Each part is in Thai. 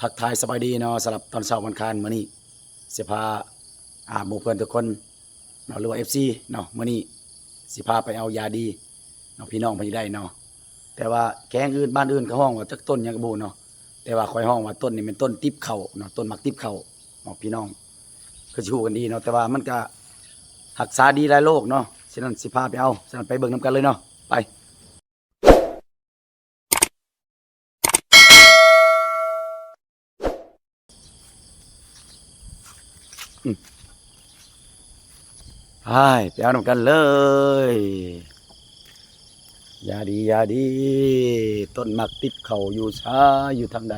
ทักทายสบายดีเนาะสำหรับตอนเช้าวันอังคารมื้อนี้สิพาหมู่เพื่อนทุกคนเนาะหรือว่า FC เนาะมื้อนี้สิพาไปเอายาดีเนาะพี่น้องเพิ่นสิได้เนาะแต่ว่าแกงอื่นบ้านอื่นเขาห้องว่าจักต้นหยังก็บ่เนาะแต่ว่าข่อยห้องว่าต้นนี้เป็นต้นติ๊บเข้าเนาะต้นหมักติ๊บเข้าเนาะพี่น้องก็สิฮู้กันดีเนาะแต่ว่ามันก็รักษาดีหลายโรคเนาะฉะนั้นสิพาไปเอาฉะนั้นไปเบิ่งนํกันเลยเนาะไปไปเอานำกันเลยยาดียาดีต้นหมักติดเข่าอยู่ซ้ายอยู่ทางใด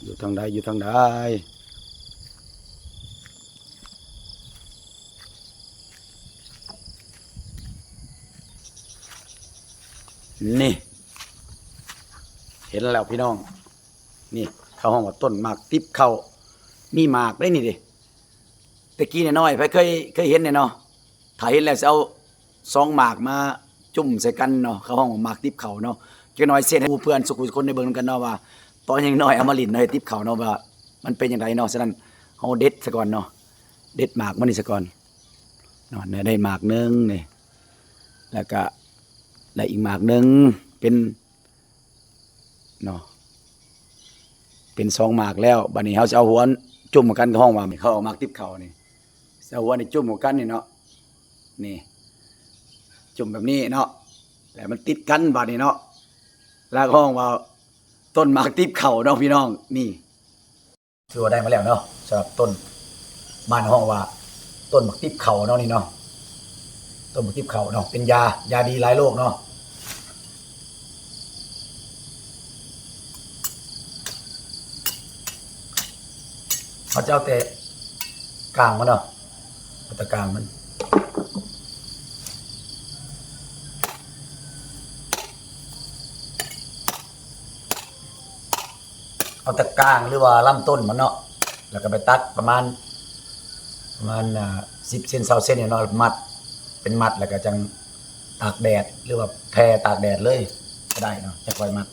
อยู่ทางใดอยู่ทางใดนี่เห็นแล้วพี่น้องนี่เขาห้องว่าต้นหมากติบเข่ามีหมากได้นี่ดิตะกี้เนี่ยน้อยไปเคยเห็นเนี่ยเนาะถ้าเห็นแล้วจะเอาซองหมากมาจุ่มใส่กันเนาะเขาห้องว่าหมากติบเข่าเนาะจักหน่อยเสียให้ผู้เพื่อนสุขุคนได้เบิ่งกันเนาะว่าตอนยังน้อยเอามาลิ้นเนาะติบเข่าเนาะว่ามันเป็นจังไดเนาะฉะนั้นเฮาเด็ดซะก่อนเนาะเด็ดหมากมันนี่ซะก่อนเนาะได้หมากนึงนี่แล้วก็ได้อีกหมากนึงเป็นเนาะเป็นซองหมากแล้วบัดนี้เฮาจะเอาหัวจุ่มกันกับห้องว่าเขาเอาหมากติบเข่านี่เอาหัวนี่จุ่มกันนี่เนาะนี่จุ่มแบบนี้เนาะแล้วมันติดกันบัดนี้เนาะแล้วห้องว่าต้นหมากติบเข่าเนาะพี่น้องนี่ถือว่าได้มาแล้วเนาะสำหรับต้นบ้านห้องว่าต้นหมากติบเข่าเนาะนี่เนาะต้นหมากติบเข่าเนาะเป็นยาดีหลายโรคเนาะเขาจะเอาแต่กลางมันเนาะเอาแต่กลางมันเอาแต่กลางหรือว่าลำต้นมันเนาะแล้วก็ไปตัดประมาณ10 เซน20 เซนเนี่ยเนาะมัดเป็นมัดแล้วก็จังตากแดดหรือว่าแผ่ตากแดดเลยก็ได้เนาะจะค่อยมัด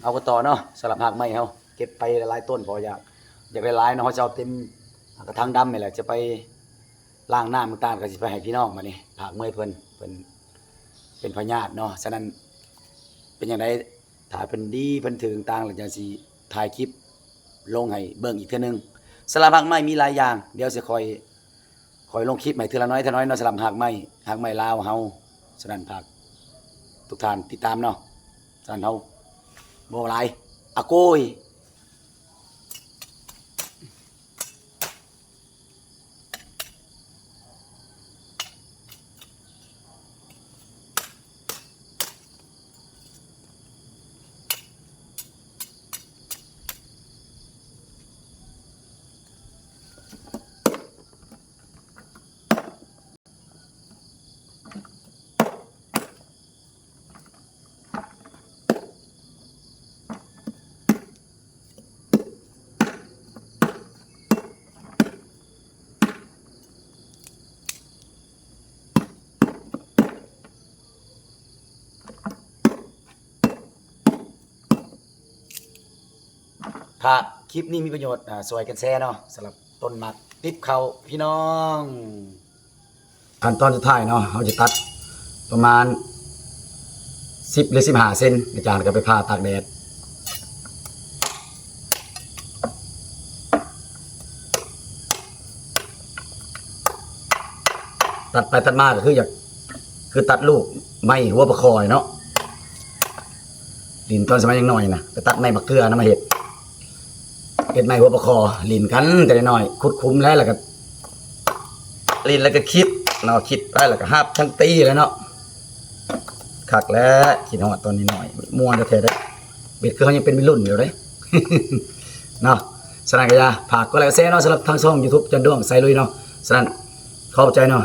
เอาก็ต่อเนาะสลับหักไม้เฮาเก็บไปหลายต้นพออยากได้หลายเนาะเฮาจะเอาเต็มกระถางดำนี่แหละจะไปล้างน้ำต่างๆก็สิไปให้พี่น้องมานี่ผักเมื่อยเพิ่นเป็นพญาติเนาะฉะนั้นเป็นจังไดถ้าเพิ่นดีเพิ่นถึงต่างแล้วจังสิถ่ายคลิปลงให้เบิ่งอีกเทื่อนึงสลับหักไม้มีหลายอย่างเดี๋ยวสิคอยลงคลิปให้เทื่อละน้อยเทื่อน้อยเนาะสลับหักไม้ลาวเฮาฉะนั้นฝากทุกท่านติดตามเนาะฉะนั้นเฮาบ่หลายอะโกยถ้าคลิปนี้มีประโยชน์สวยกันแซ่เนาะสำหรับต้นหมากติบเขาพี่น้องขั้นตอนสุดท้ายเนาะเราจะตัดประมาณ10 หรือ 15 เซนในจานก็ไปผ่าตากแดดตัดไปตัดมาก็คือตัดลูกไม้หัวประคอยเนาะ ลินตอนสมัยยังน้อยนะไปตัดไม้บักเกลือนะมาเฮ็ดไม้หัวปลาคอลินกันแต่น้อยขุดคุ้มแล้วก็ลินแล้วก็คิดเนาะคิดไปแล้วก็หับทั้งตีแล้วเนาะคักแล้วคิดฮอดตอนนี้หน่อยม่วนแท้ๆเด้อเบ็ดคือเฮายังเป็นวัยรุ่นอยู่เด้ เนาะฉะนั้นก็อย่าฝากกดไลค์กดแชร์เนาะสำหรับทางช่อง YouTube จันด้วงใส่ลุยเนาะฉะนั้นขอบใจเนาะ